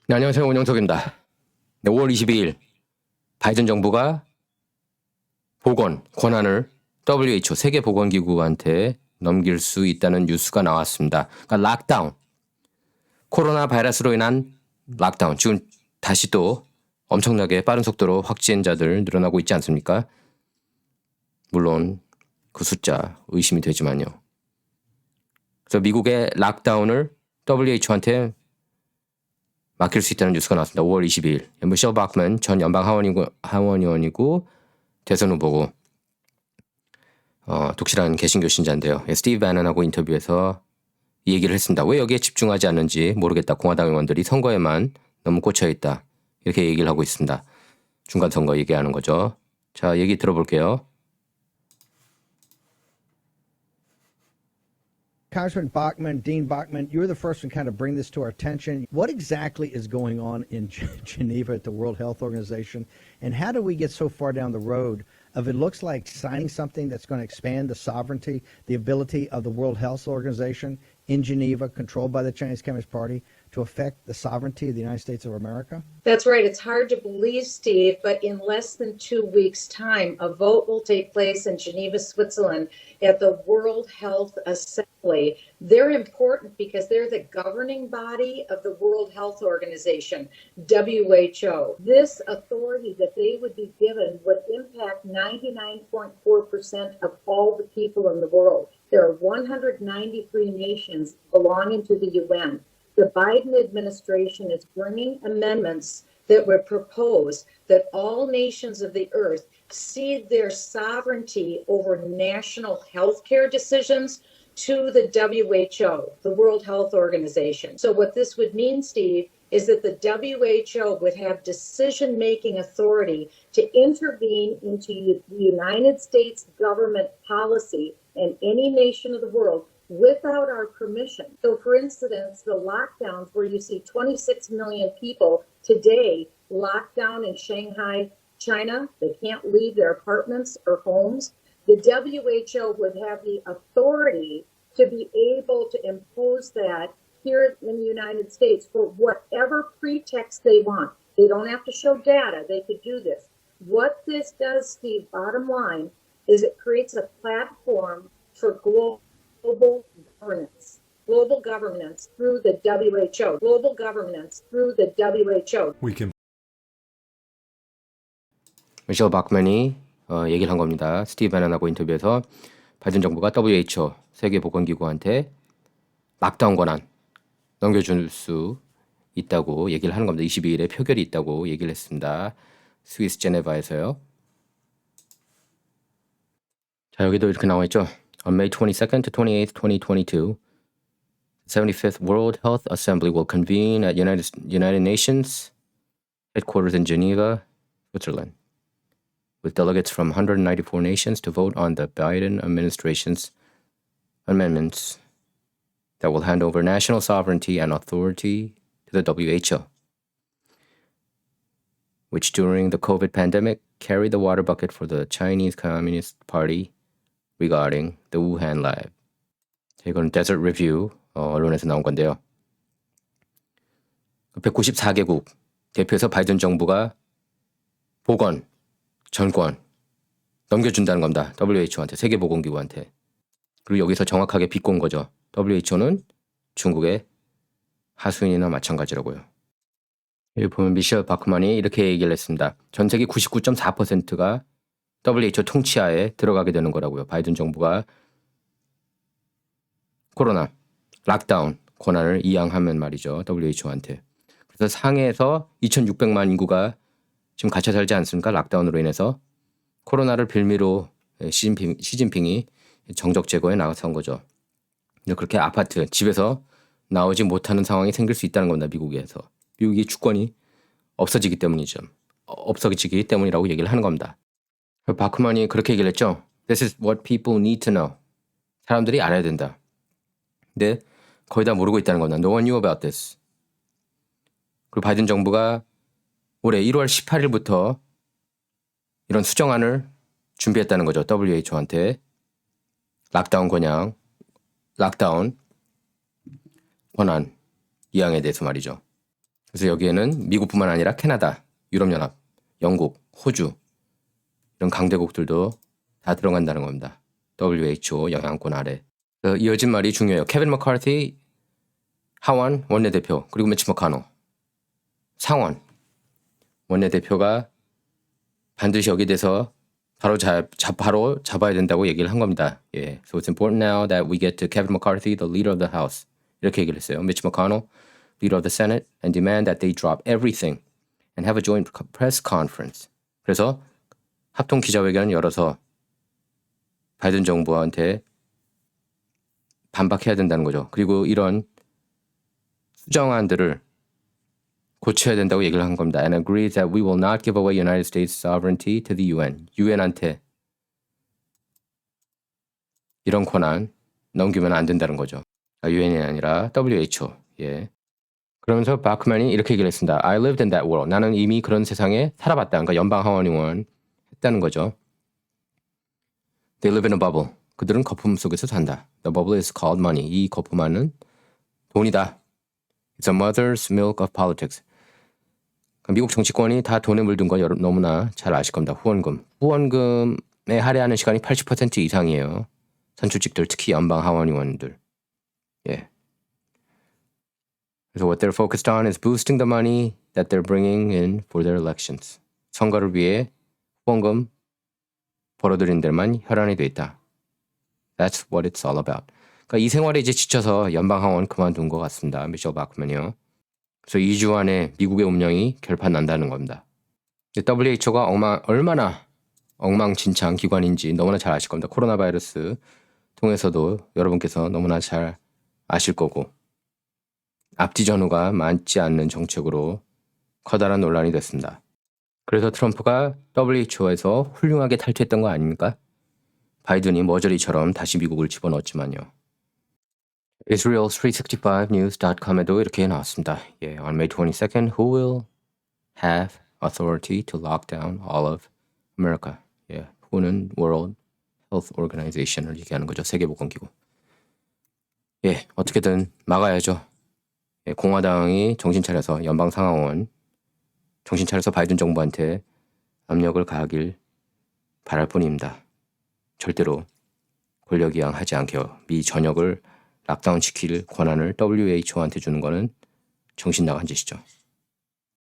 네, 안녕하세요. 원영석입니다. 네, 5월 22일 바이든 정부가 보건 권한을 WHO 세계보건기구한테 넘길 수 있다는 뉴스가 나왔습니다. 그러니까 락다운, 코로나 바이러스로 인한 락다운, 지금 다시 또 엄청나게 빠른 속도로 확진자들 늘어나고 있지 않습니까? 물론 그 숫자 의심이 되지만요. 그래서 미국의 락다운을 WHO한테 맡길 수 있다는 뉴스가 나왔습니다. 5월 22일. 미셸 박먼 전 연방 하원의원이고 대선 후보고 독실한 개신교 신자인데요. 스티브 배넌하고 인터뷰에서 이 얘기를 했습니다. 왜 여기에 집중하지 않는지 모르겠다. 공화당 의원들이 선거에만 너무 꽂혀있다. 이렇게 얘기를 하고 있습니다. 중간 선거 얘기하는 거죠. 자, 얘기 들어볼게요. Congressman Bachman, Dean Bachman, you were the first one to kind of bring this to our attention. What exactly is going on in Geneva at the World Health Organization? And how do we get so far down the road of it looks like signing something that's going to expand the sovereignty, the ability of the World Health Organization in Geneva, controlled by the Chinese Communist Party, to affect the sovereignty of the United States of America? That's right. It's hard to believe, Steve, but in less than 2 weeks' time, a vote will take place in Geneva, Switzerland at the World Health Assembly. They're important because they're the governing body of the World Health Organization, WHO. This authority that they would be given would impact 99.4% of all the people in the world. There are 193 nations belonging to the UN. The Biden administration is bringing amendments that would propose that all nations of the earth cede their sovereignty over national health care decisions to the WHO, the World Health Organization. So what this would mean, Steve, is that the WHO would have decision-making authority to intervene into the United States government policy in any nation of the world without our permission. So, for instance, the lockdowns where you see 26 million people today locked down in Shanghai, China, they can't leave their apartments or homes. The WHO would have the authority to be able to impose that here in the United States for whatever pretext they want. They don't have to show data. They could do this. What this does, Steve, bottom line, is it creates a platform for global governance through the WHO. Global governance through the WHO. 미셸 박먼이 얘기를 한 겁니다. 스티브 배넌하고 인터뷰에서 바이든 정부가 WHO 세계보건기구한테 락다운 권한 넘겨줄 수 있다고 얘기를 하는 겁니다. 22일에 표결이 있다고 얘기를 했습니다. 스위스 제네바에서요. 자, 여기도 이렇게 나와 있죠. On May 22nd to 28th, 2022, 75th World Health Assembly will convene at United Nations headquarters in Geneva, Switzerland, with delegates from 194 nations to vote on the Biden administration's amendments that will hand over national sovereignty and authority to the WHO, which during the COVID pandemic carried the water bucket for the Chinese Communist Party regarding the Wuhan lab. 이건 Desert Review 언론에서 나온 건데요. 194개국 대표해서 바이든 정부가 보건, 전권 넘겨준다는 겁니다. WHO한테, 세계보건기구한테. 그리고 여기서 정확하게 비꼰 거죠. WHO는 중국의 하수인이나 마찬가지라고요. 여기 보면 미셸 바크만이 이렇게 얘기를 했습니다. 전 세계 99.4%가 WHO 통치하에 들어가게 되는 거라고요. 바이든 정부가 코로나, 락다운 권한을 이양하면 말이죠. WHO한테. 그래서 상해에서 2,600만 인구가 지금 갇혀 살지 않습니까? 락다운으로 인해서 코로나를 빌미로 시진핑이 정적 제거에 나선 거죠. 그렇게 아파트, 집에서 나오지 못하는 상황이 생길 수 있다는 겁니다. 미국에서. 미국의 주권이 없어지기 때문이죠. 없어지기 때문이라고 얘기를 하는 겁니다. 바크만이 그렇게 얘기를 했죠. This is what people need to know. 사람들이 알아야 된다. 근데 거의 다 모르고 있다는 겁니다. No one knew about this. 그리고 바이든 정부가 올해 1월 18일부터 이런 수정안을 준비했다는 거죠. WHO한테. 락다운 권한 이양에 대해서 말이죠. 그래서 여기에는 미국뿐만 아니라 캐나다, 유럽연합, 영국, 호주 이런 강대국들도 다 들어간다는 겁니다. WHO 영향권 아래. 이어진 말이 중요해요. 케빈 머카티 하원 원내대표 그리고 매치 머카노 상원 원내대표가 반드시 여기에 대해서 바로 잡아야 된다고 얘기를 한 겁니다. 예. So it's important now that we get to Kevin McCarthy, the leader of the House. 이렇게 얘기를 했어요. Mitch McConnell, leader of the Senate, and demand that they drop everything and have a joint press conference. 그래서 합동 기자회견을 열어서 바이든 정부한테 반박해야 된다는 거죠. 그리고 이런 수정안들을 고쳐야 된다고 얘기를 한 겁니다. And agrees that we will not give away United States sovereignty to the UN. UN한테 이런 권한 넘기면 안 된다는 거죠. UN이 아니라 WHO. 예. 그러면서 바크만이 이렇게 얘기를 했습니다. I lived in that world. 나는 이미 그런 세상에 살아봤다. 그러니까 연방 하원의원 했다는 거죠. They live in a bubble. 그들은 거품 속에서 산다. The bubble is called money. 이 거품만은 돈이다. It's a mother's milk of politics. 미국 정치권이 다 돈에 물든 거 너무나 잘 아실 겁니다. 후원금. 후원금에 할애하는 시간이 80% 이상이에요. 선출직들, 특히 연방 하원의원들. 예. 그래서 what they're focused on is boosting the money that they're bringing in for their elections. 선거를 위해 후원금 벌어들인 데만 혈안이 돼 있다. That's what it's all about. 그러니까 이 생활에 이제 지쳐서 연방 하원 그만둔 것 같습니다. 미셸 바크만이요. 그래서 2주 안에 미국의 운명이 결판 난다는 겁니다. WHO가 얼마나 엉망진창 기관인지 너무나 잘 아실 겁니다. 코로나 바이러스 통해서도 여러분께서 너무나 잘 아실 거고 앞뒤 전후가 맞지 않는 정책으로 커다란 논란이 됐습니다. 그래서 트럼프가 WHO에서 훌륭하게 탈퇴했던 거 아닙니까? 바이든이 머저리처럼 다시 미국을 집어넣었지만요. Israel365news.com에도 이렇게 나왔습니다. 예, on May 22nd, who will have authority to lock down all of America? 예, who는 World Health Organization을 얘기하는 거죠. 세계보건기구. 예, 어떻게든 막아야죠. 예, 공화당이 정신 차려서 연방상하원 정신 차려서 바이든 정부한테 압력을 가하길 바랄 뿐입니다. 절대로 권력이양하지 않게요. 미 전역을 락다운 시킬 권한을 WHO한테 주는 거는 정신 나간 짓이죠.